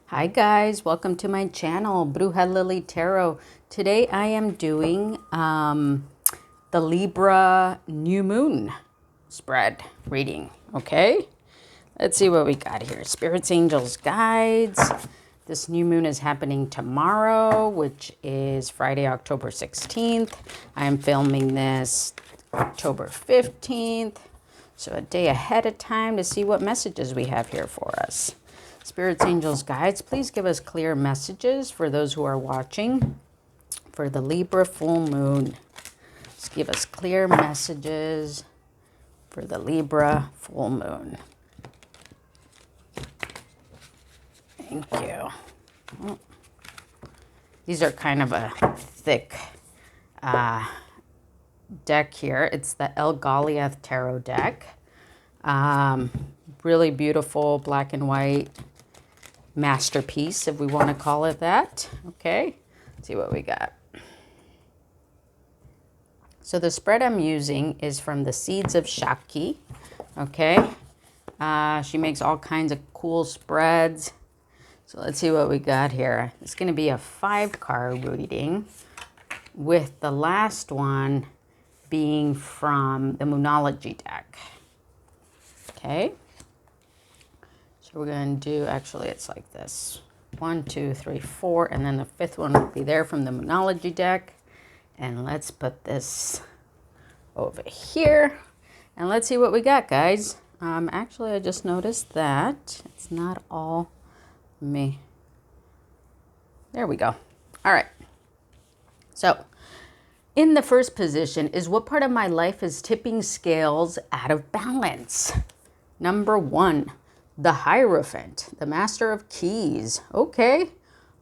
Hi guys, welcome to my channel, Bruja Lily Tarot. Today I am doing the Libra new moon spread reading, okay? Let's see what we got here. Spirits, angels, guides. This new moon is happening tomorrow, which is Friday, October 16th. I am filming this October 15th, so a day ahead of time to see what messages we have here for us. Spirits, angels, guides, please give us clear messages for those who are watching for the Libra full moon. Just give us clear messages for the Libra full moon. Thank you. Oh. These are kind of a thick deck here. It's the El Goliath Tarot deck. Really beautiful black and white masterpiece, if we want to call it that. Okay, let's see what we got. So the spread I'm using is from the Seeds of Shakti. Okay, she makes all kinds of cool spreads. So let's see what we got here. It's going to be a 5-card reading, with the last one being from the Moonology deck. Okay. So we're going to do, actually it's like this. 1, 2, 3, 4, and then the 5th one will be there from the Moonology deck. And let's put this over here. And let's see what we got, guys. Actually, I just noticed that it's not all me. There we go. All right. So in the first position is, what part of my life is tipping scales out of balance? Number 1. The Hierophant, the Master of Keys. Okay.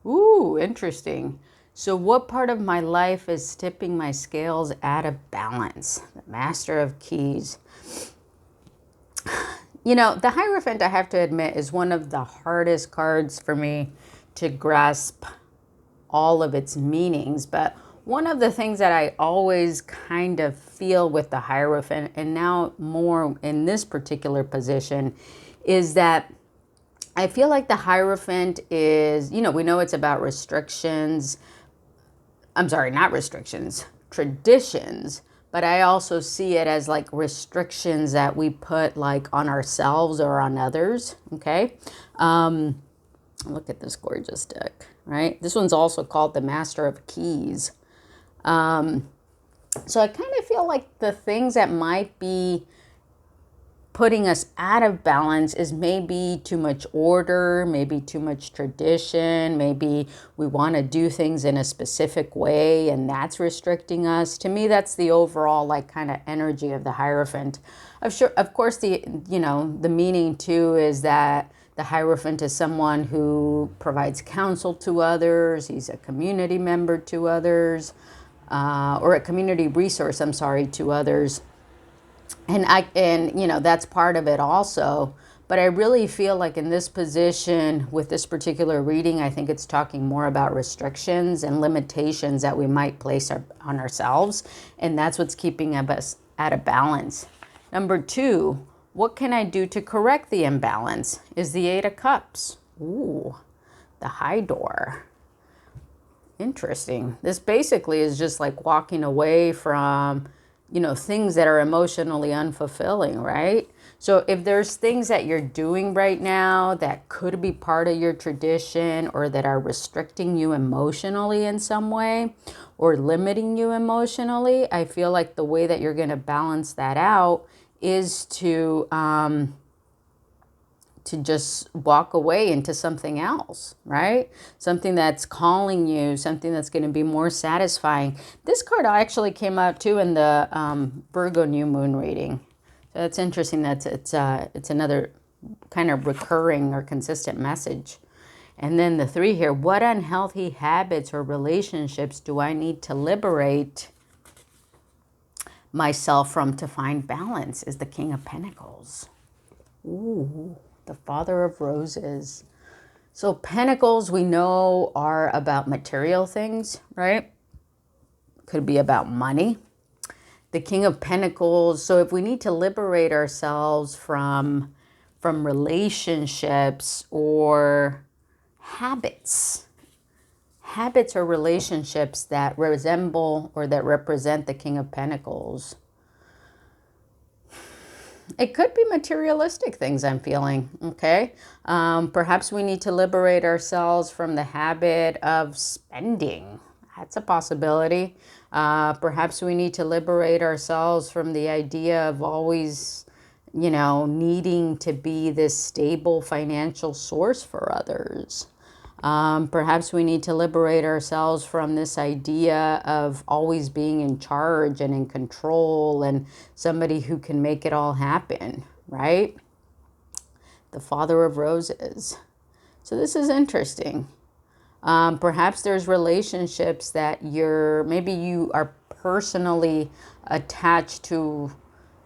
Ooh, interesting. So what part of my life is tipping my scales out of balance? The Master of Keys. You know, the Hierophant, I have to admit, is one of the hardest cards for me to grasp all of its meanings. But one of the things that I always kind of feel with the Hierophant, and now more in this particular position, is that I feel like the Hierophant is, you know, we know it's about restrictions. I'm sorry, not restrictions, traditions. But I also see it as like restrictions that we put like on ourselves or on others. Okay. Look at this gorgeous deck, right? This one's also called the Master of Keys. So I kind of feel like the things that might be putting us out of balance is maybe too much order, maybe too much tradition, maybe we want to do things in a specific way and that's restricting us. To me, that's the overall like kind of energy of the Hierophant. Of course, the meaning too is that the Hierophant is someone who provides counsel to others. He's a community member to others, or a community resource, I'm sorry, to others. And you know, that's part of it also. But I really feel like in this position with this particular reading, I think it's talking more about restrictions and limitations that we might place on ourselves. And that's what's keeping us out of balance. Number 2, what can I do to correct the imbalance? Is the 8 of Cups. Ooh, the High Door. Interesting. This basically is just like walking away from, you know, things that are emotionally unfulfilling, right? So if there's things that you're doing right now that could be part of your tradition or that are restricting you emotionally in some way or limiting you emotionally, I feel like the way that you're going to balance that out is to just walk away into something else, right? Something that's calling you, something that's going to be more satisfying. This card actually came out too in the Virgo new moon reading. So that's interesting. It's another kind of recurring or consistent message. And then the 3 here, what unhealthy habits or relationships do I need to liberate myself from to find balance? Is the King of Pentacles. Ooh. The Father of Roses. So pentacles, we know, are about material things, right? Could be about money. The King of Pentacles. So if we need to liberate ourselves from relationships or habits. Habits are relationships that resemble or that represent the King of Pentacles. It could be materialistic things I'm feeling, okay? Perhaps we need to liberate ourselves from the habit of spending. That's a possibility. Perhaps we need to liberate ourselves from the idea of always, you know, needing to be this stable financial source for others. Perhaps we need to liberate ourselves from this idea of always being in charge and in control and somebody who can make it all happen, right? The Father of Roses. So this is interesting. Perhaps there's relationships that maybe you are personally attached to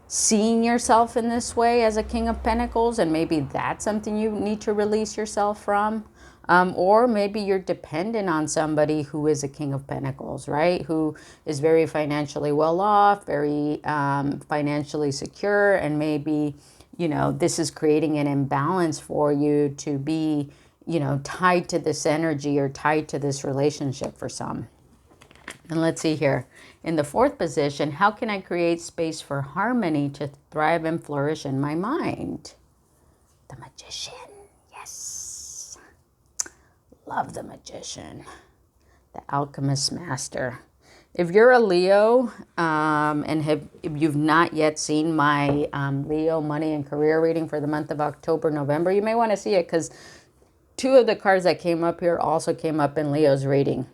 seeing yourself in this way as a King of Pentacles, and maybe that's something you need to release yourself from. Or maybe you're dependent on somebody who is a King of Pentacles, right? Who is very financially well off, very financially secure, and maybe, you know, this is creating an imbalance for you to be, you know, tied to this energy or tied to this relationship for some. And let's see here. In the fourth position, how can I create space for harmony to thrive and flourish in my mind? The Magician. Yes. Love the Magician. The Alchemist Master. If you're a Leo if you've not yet seen my Leo money and career reading for the month of October, November, you may want to see it because two of the cards that came up here also came up in Leo's reading.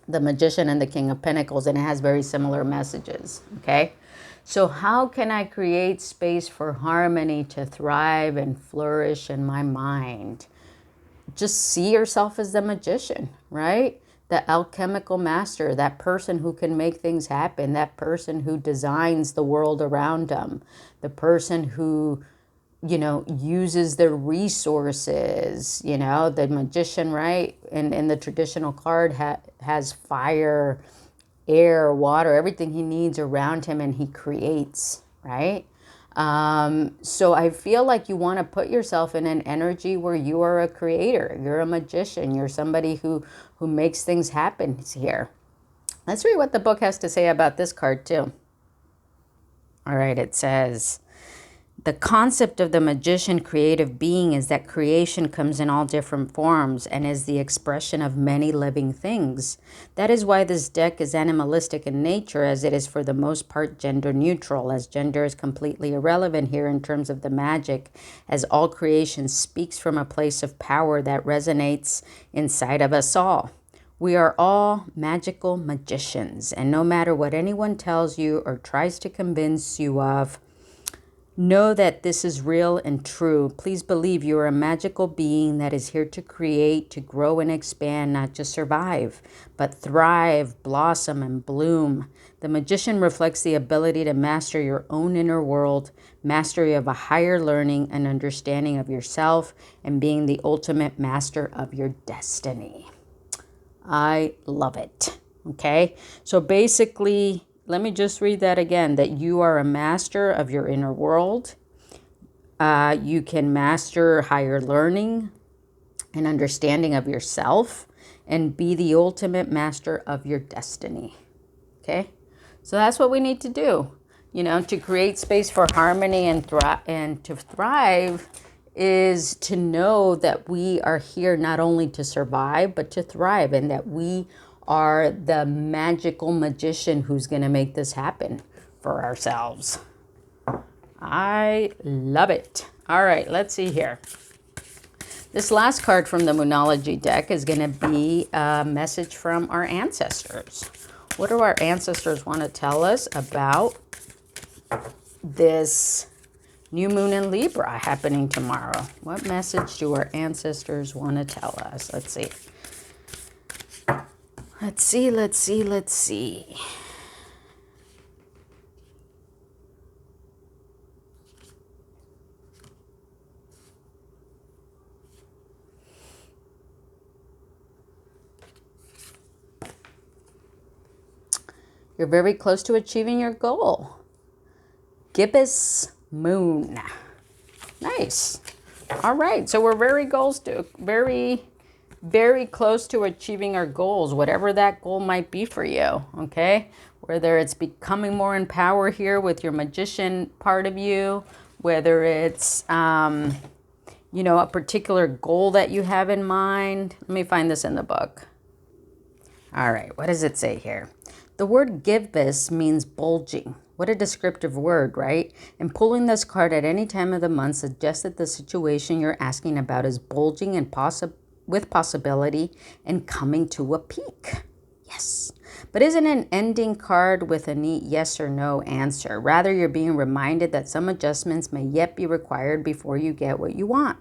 The Magician and the King of Pentacles, and it has very similar messages, okay? So how can I create space for harmony to thrive and flourish in my mind? Just see yourself as the Magician, right? The alchemical master, that person who can make things happen, that person who designs the world around them, the person who, you know, uses the resources, you know, the Magician, right? And the traditional card has fire, air, water, everything he needs around him, and he creates, right? So I feel like you want to put yourself in an energy where you are a creator. You're a magician. You're somebody who makes things happen here. Let's read what the book has to say about this card too. All right, it says, the concept of the magician creative being is that creation comes in all different forms and is the expression of many living things. That is why this deck is animalistic in nature, as it is for the most part gender neutral, as gender is completely irrelevant here in terms of the magic, as all creation speaks from a place of power that resonates inside of us all. We are all magical magicians, and no matter what anyone tells you or tries to convince you of, know that this is real and true. Please believe you are a magical being that is here to create, to grow and expand, not just survive, but thrive, blossom, and bloom. The Magician reflects the ability to master your own inner world, mastery of a higher learning and understanding of yourself, and being the ultimate master of your destiny. I love it. Okay, so basically, let me just read that again, that you are a master of your inner world. You can master higher learning and understanding of yourself and be the ultimate master of your destiny. Okay, so that's what we need to do, you know, to create space for harmony and to thrive is to know that we are here not only to survive, but to thrive, and that we are the magical magician who's going to make this happen for ourselves. I love it. All right, let's see here. This last card from the Moonology deck is going to be a message from our ancestors. What do our ancestors want to tell us about this new moon in Libra happening tomorrow? What message do our ancestors want to tell us? Let's see. Let's see. You're very close to achieving your goal. Gibbous moon. Nice. All right, so we're very very close to achieving our goals, whatever that goal might be for you, okay? Whether it's becoming more in power here with your magician part of you, whether it's, you know, a particular goal that you have in mind. Let me find this in the book. All right, what does it say here? The word gibbous means bulging. What a descriptive word, right? And pulling this card at any time of the month suggests that the situation you're asking about is bulging and with possibility and coming to a peak. Yes. But isn't an ending card with a neat yes or no answer? Rather, you're being reminded that some adjustments may yet be required before you get what you want.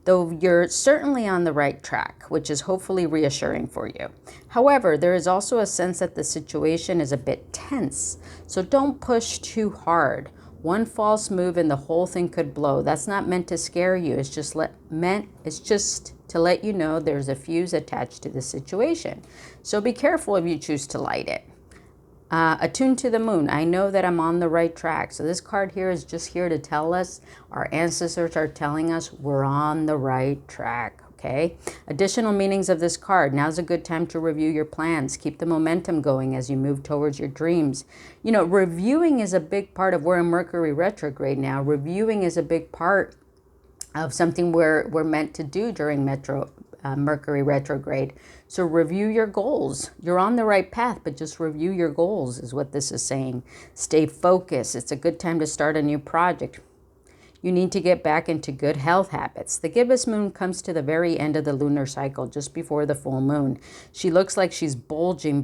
Though you're certainly on the right track, which is hopefully reassuring for you. However, there is also a sense that the situation is a bit tense, so don't push too hard. One false move and the whole thing could blow. That's not meant to scare you. It's just to let you know there's a fuse attached to the situation. So be careful if you choose to light it. Attuned to the moon. I know that I'm on the right track. So this card here is just here to tell us, our ancestors are telling us we're on the right track, okay? Additional meanings of this card. Now's a good time to review your plans. Keep the momentum going as you move towards your dreams. You know, reviewing is a big part of, we're in Mercury retrograde now. Reviewing is a big part of something we're meant to do during Mercury retrograde. So review your goals. You're on the right path, but just review your goals is what this is saying. Stay focused. It's a good time to start a new project. You need to get back into good health habits. The gibbous moon comes to the very end of the lunar cycle, just before the full moon. She looks like she's bulging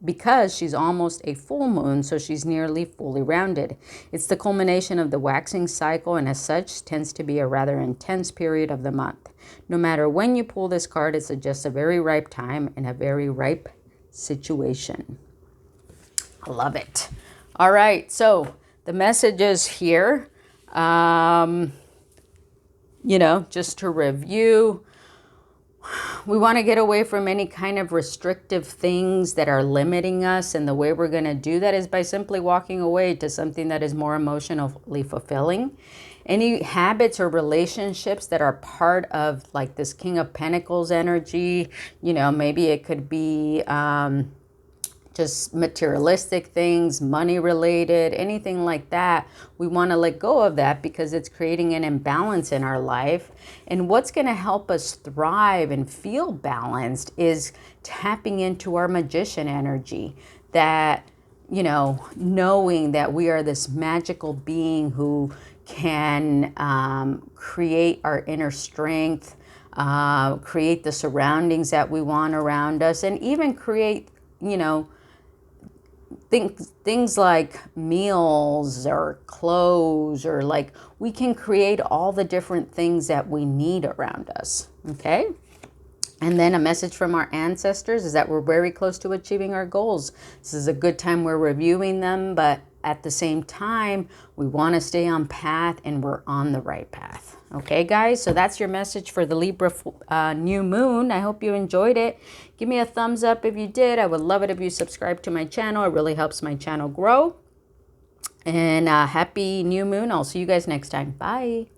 because she's almost a full moon, so she's nearly fully rounded. It's the culmination of the waxing cycle, and as such, tends to be a rather intense period of the month. No matter when you pull this card, it suggests a very ripe time and a very ripe situation. I love it. All right, so the messages here, you know, just to review, we want to get away from any kind of restrictive things that are limiting us. And the way we're going to do that is by simply walking away to something that is more emotionally fulfilling. Any habits or relationships that are part of like this King of Pentacles energy, you know, maybe it could be just materialistic things, money related, anything like that. We want to let go of that because it's creating an imbalance in our life. And what's going to help us thrive and feel balanced is tapping into our magician energy, that, you know, knowing that we are this magical being who can create our inner strength, create the surroundings that we want around us, and even create, you know, things like meals or clothes, or like we can create all the different things that we need around us, okay? And then a message from our ancestors is that we're very close to achieving our goals. This is a good time we're reviewing them, but at the same time, we want to stay on path, and we're on the right path. Okay, guys, so that's your message for the Libra new moon. I hope you enjoyed it. Give me a thumbs up if you did. I would love it if you subscribe to my channel. It really helps my channel grow. And happy new moon. I'll see you guys next time. Bye.